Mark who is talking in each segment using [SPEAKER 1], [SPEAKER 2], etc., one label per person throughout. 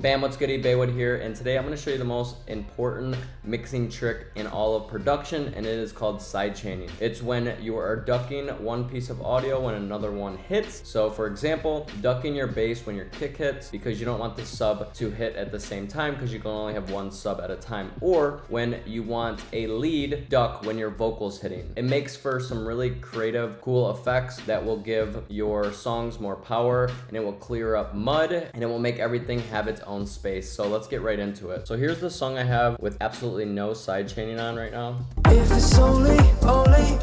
[SPEAKER 1] Bam, what's good? Baywood here, and today I'm going to show you the most important mixing trick in all of production, and it is called sidechaining. It's when you are ducking one piece of audio when another one hits. So for example, ducking your bass when your kick hits because you don't want the sub to hit at the same time because you can only have one sub at a time, or when you want a lead duck when your vocal's hitting. It makes for some really creative, cool effects that will give your songs more power, and it will clear up mud, and it will make everything have its own space. So let's get right into it. So here's the song I have with absolutely no side chaining on right now.
[SPEAKER 2] If it's only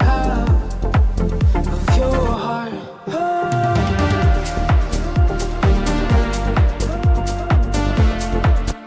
[SPEAKER 2] half of your heart.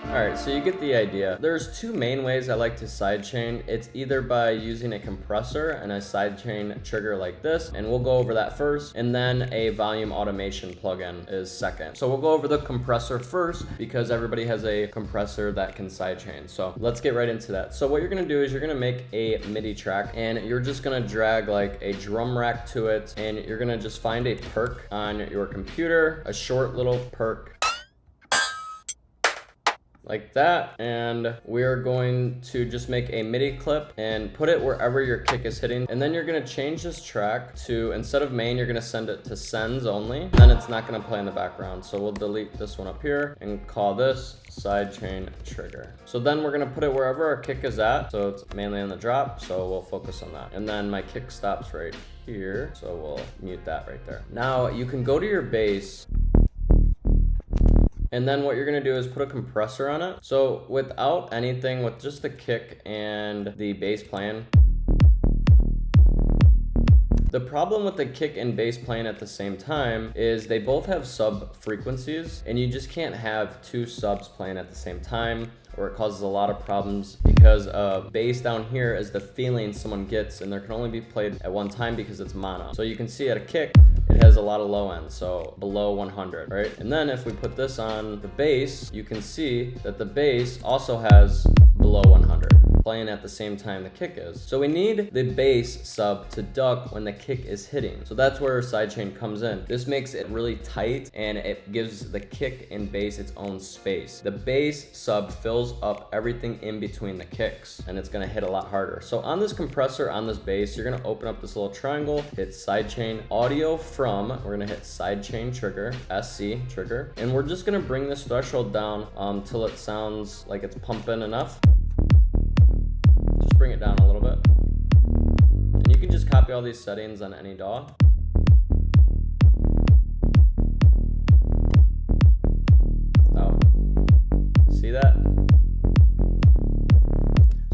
[SPEAKER 1] Alright, so you get the idea. There's two main ways I like to sidechain. It's either by using a compressor and a sidechain trigger like this, and we'll go over that first, and then a volume automation plugin is second. So we'll go over the compressor first because everybody has a compressor that can sidechain. So let's get right into that. So what you're gonna do is you're gonna make a MIDI track, and you're just gonna drag like a drum rack to it, and you're gonna just find a perk on your computer, a short little perk like that, and we're going to just make a MIDI clip and put it wherever your kick is hitting. And then you're gonna change this track to, instead of main, you're gonna send it to sends only, and then it's not gonna play in the background. So we'll delete this one up here and call this sidechain trigger. So then we're gonna put it wherever our kick is at, so it's mainly on the drop, so we'll focus on that. And then my kick stops right here, so we'll mute that right there. Now you can go to your bass, and then what you're gonna do is put a compressor on it. So without anything, with just the kick and the bass playing. The problem with the kick and bass playing at the same time is they both have sub frequencies, and you just can't have two subs playing at the same time, or it causes a lot of problems because bass down here is the feeling someone gets, and there can only be played at one time because it's mono. So you can see at a kick, it has a lot of low end, so below 100, right? And then if we put this on the bass, you can see that the bass also has below 100, playing at the same time the kick is. So we need the bass sub to duck when the kick is hitting. So that's where sidechain comes in. This makes it really tight, and it gives the kick and bass its own space. The bass sub fills up everything in between the kicks, and it's gonna hit a lot harder. So on this compressor, on this bass, you're gonna open up this little triangle, hit sidechain audio from, we're gonna hit sidechain trigger, SC trigger, and we're just gonna bring this threshold down till it sounds like it's pumping enough. Just bring it down a little bit. And you can just copy all these settings on any DAW. Oh, see that?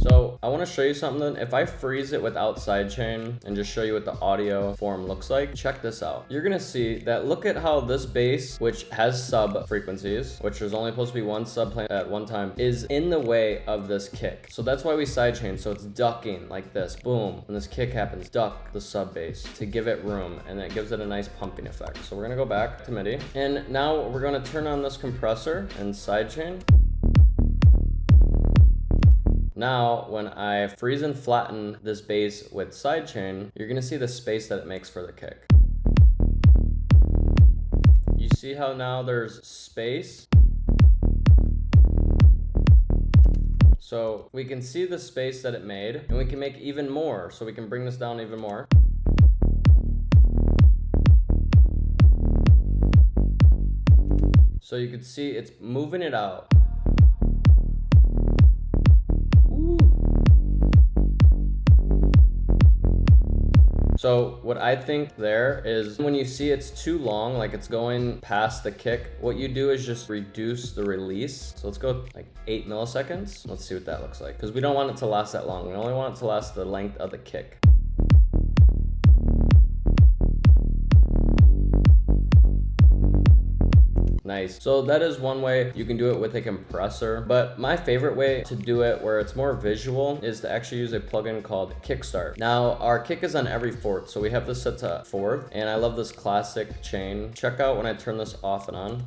[SPEAKER 1] So I want to show you something. If I freeze it without sidechain and just show you what the audio form looks like, check this out. You're gonna see that, look at how this bass, which has sub frequencies, which is only supposed to be one sub playing at one time, is in the way of this kick. So that's why we sidechain. So it's ducking like this, boom. When this kick happens, duck the sub bass to give it room, and it gives it a nice pumping effect. So we're gonna go back to MIDI, and now we're gonna turn on this compressor and sidechain. Now, when I freeze and flatten this bass with sidechain, you're gonna see the space that it makes for the kick. You see how now there's space? So we can see the space that it made, and we can make even more. So we can bring this down even more. So you can see it's moving it out. So what I think there is, when you see it's too long, like it's going past the kick, what you do is just reduce the release. So let's go like 8 milliseconds. Let's see what that looks like, because we don't want it to last that long. We only want it to last the length of the kick. Nice. So that is one way you can do it with a compressor, but my favorite way to do it where it's more visual is to actually use a plugin called Kickstart. Now our kick is on every fourth, so we have this set to fourth, and I love this classic chain. Check out when I turn this off and on.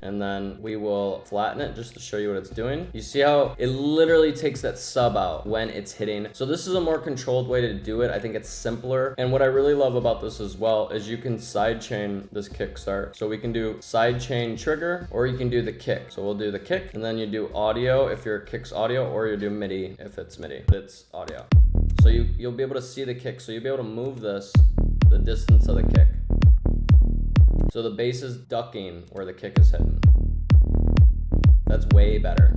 [SPEAKER 1] And then we will flatten it just to show you what it's doing. You see how it literally takes that sub out when it's hitting. So this is a more controlled way to do it. I think it's simpler. And what I really love about this as well is you can sidechain this kickstart. So we can do sidechain trigger, or you can do the kick. So we'll do the kick, and then you do audio if your kick's audio, or you do MIDI if it's MIDI, but it's audio. So you'll be able to see the kick. So you'll be able to move this the distance of the kick. So the bass is ducking where the kick is hitting. That's way better.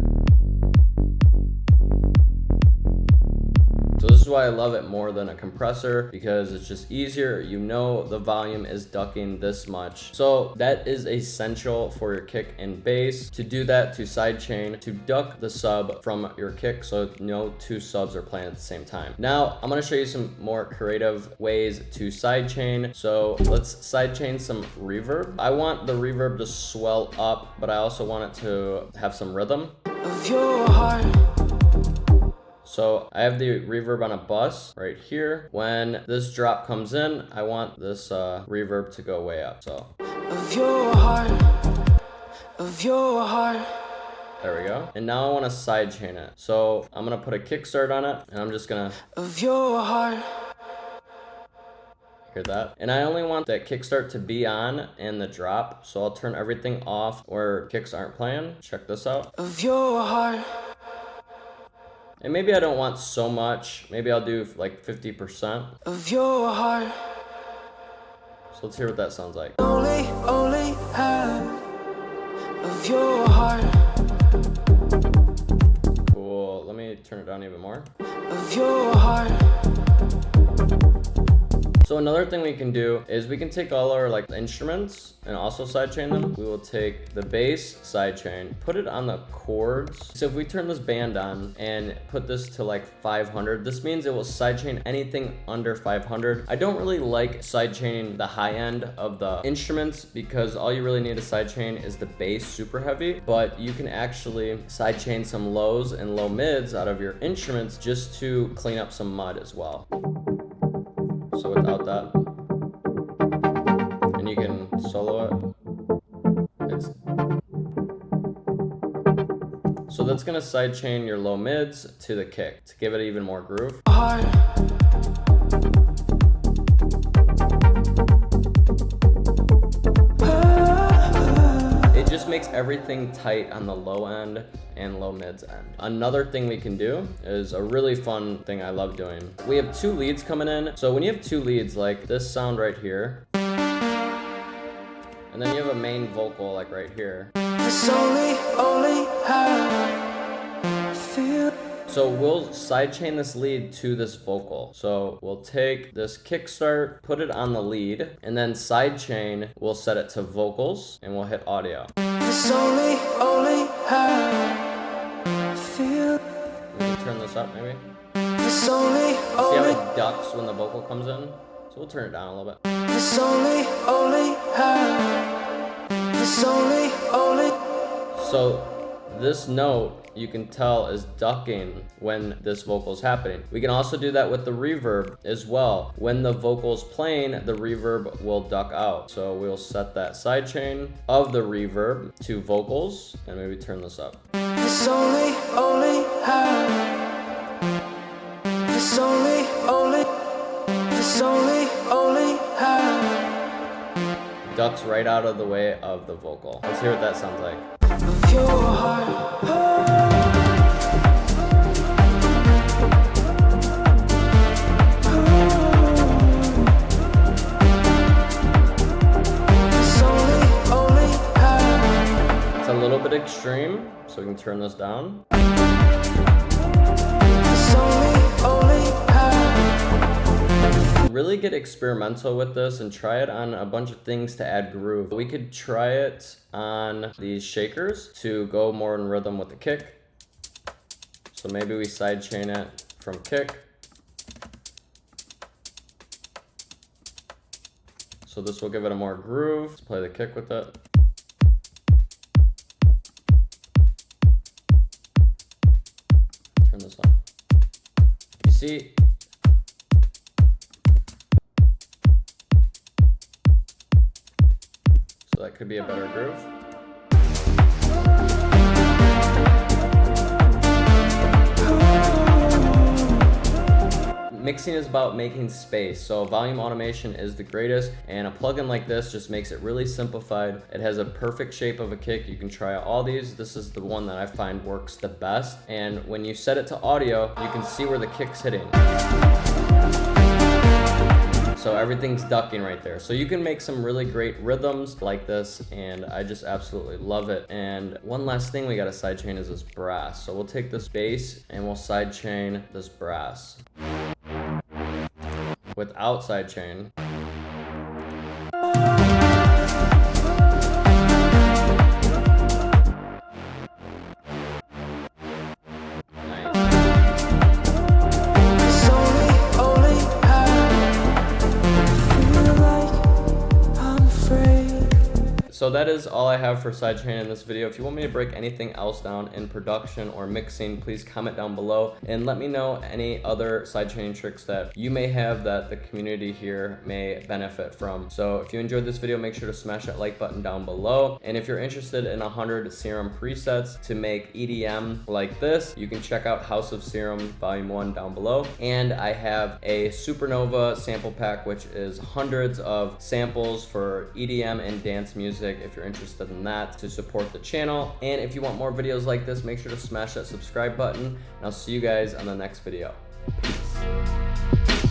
[SPEAKER 1] So this is why I love it more than a compressor, because it's just easier. You know the volume is ducking this much. So that is essential for your kick and bass. To do that, to sidechain, to duck the sub from your kick so no two subs are playing at the same time. Now, I'm gonna show you some more creative ways to sidechain. So let's sidechain some reverb. I want the reverb to swell up, but I also want it to have some rhythm.
[SPEAKER 2] Of your heart.
[SPEAKER 1] So I have the reverb on a bus right here. When this drop comes in, I want this reverb to go way up. So
[SPEAKER 2] Of your heart. Of your heart.
[SPEAKER 1] there we go. And now I want to sidechain it. So I'm gonna put a kickstart on it, and I'm just gonna
[SPEAKER 2] Of your heart.
[SPEAKER 1] hear that. And I only want that kickstart to be on and the drop. So I'll turn everything off where kicks aren't playing. Check this out.
[SPEAKER 2] Of your heart.
[SPEAKER 1] And maybe I don't want so much. Maybe I'll do like 50%.
[SPEAKER 2] Of your heart.
[SPEAKER 1] So let's hear what that sounds like.
[SPEAKER 2] Only have. Of your heart.
[SPEAKER 1] Cool. Let me turn it down even more.
[SPEAKER 2] Of your heart.
[SPEAKER 1] So another thing we can do is we can take all our like instruments and also sidechain them. We will take the bass sidechain, put it on the chords. So if we turn this band on and put this to like 500, this means it will sidechain anything under 500. I don't really like sidechaining the high end of the instruments because all you really need to sidechain is the bass super heavy, but you can actually sidechain some lows and low mids out of your instruments just to clean up some mud as well. So without that, and you can solo it. So that's gonna sidechain your low mids to the kick to give it even more groove.
[SPEAKER 2] Heart.
[SPEAKER 1] It just makes everything tight on the low end and low mids end. Another thing we can do is a really fun thing I love doing. We have two leads coming in. So when you have two leads, like this sound right here, and then you have a main vocal like right here.
[SPEAKER 2] This only how I feel.
[SPEAKER 1] So we'll sidechain this lead to this vocal. So we'll take this kickstart, put it on the lead, and then sidechain, we'll set it to vocals, and we'll hit audio.
[SPEAKER 2] This only how I feel.
[SPEAKER 1] We can turn this up maybe.
[SPEAKER 2] This
[SPEAKER 1] See how it ducks when the vocal comes in? So we'll turn it down a little bit.
[SPEAKER 2] This only how. This only.
[SPEAKER 1] So this note, you can tell, is ducking when this vocal is happening. We can also do that with the reverb as well. When the vocal's playing, the reverb will duck out. So we'll set that sidechain of the reverb to vocals, and maybe turn this up.
[SPEAKER 2] This only how. This only how.
[SPEAKER 1] Ducks right out of the way of the vocal. Let's hear what that sounds like.
[SPEAKER 2] Of your heart. This only how.
[SPEAKER 1] It's a little bit extreme, so we can turn this down.
[SPEAKER 2] This only how.
[SPEAKER 1] Really get experimental with this and try it on a bunch of things to add groove. We could try it on these shakers to go more in rhythm with the kick. So maybe we sidechain it from kick. So this will give it a more groove. Let's play the kick with it. Turn this on. You see, so that could be a better groove. mixing is about making space. So volume automation is the greatest, and a plugin like this just makes it really simplified. It has a perfect shape of a kick. You can try all these. This is the one that I find works the best. And when you set it to audio, you can see where the kick's hitting. So everything's ducking right there. So you can make some really great rhythms like this, and I just absolutely love it. And one last thing we gotta sidechain is this brass. So we'll take this bass and we'll sidechain this brass. Without sidechain. So that is all I have for sidechain in this video. If you want me to break anything else down in production or mixing, please comment down below and let me know any other sidechain tricks that you may have that the community here may benefit from. So if you enjoyed this video, make sure to smash that like button down below. And if you're interested in 100 Serum presets to make EDM like this, you can check out House of Serum Volume 1 down below. And I have a Supernova sample pack, which is hundreds of samples for EDM and dance music if you're interested in that, to support the channel. And if you want more videos like this, make sure to smash that subscribe button, and I'll see you guys on the next video. Peace.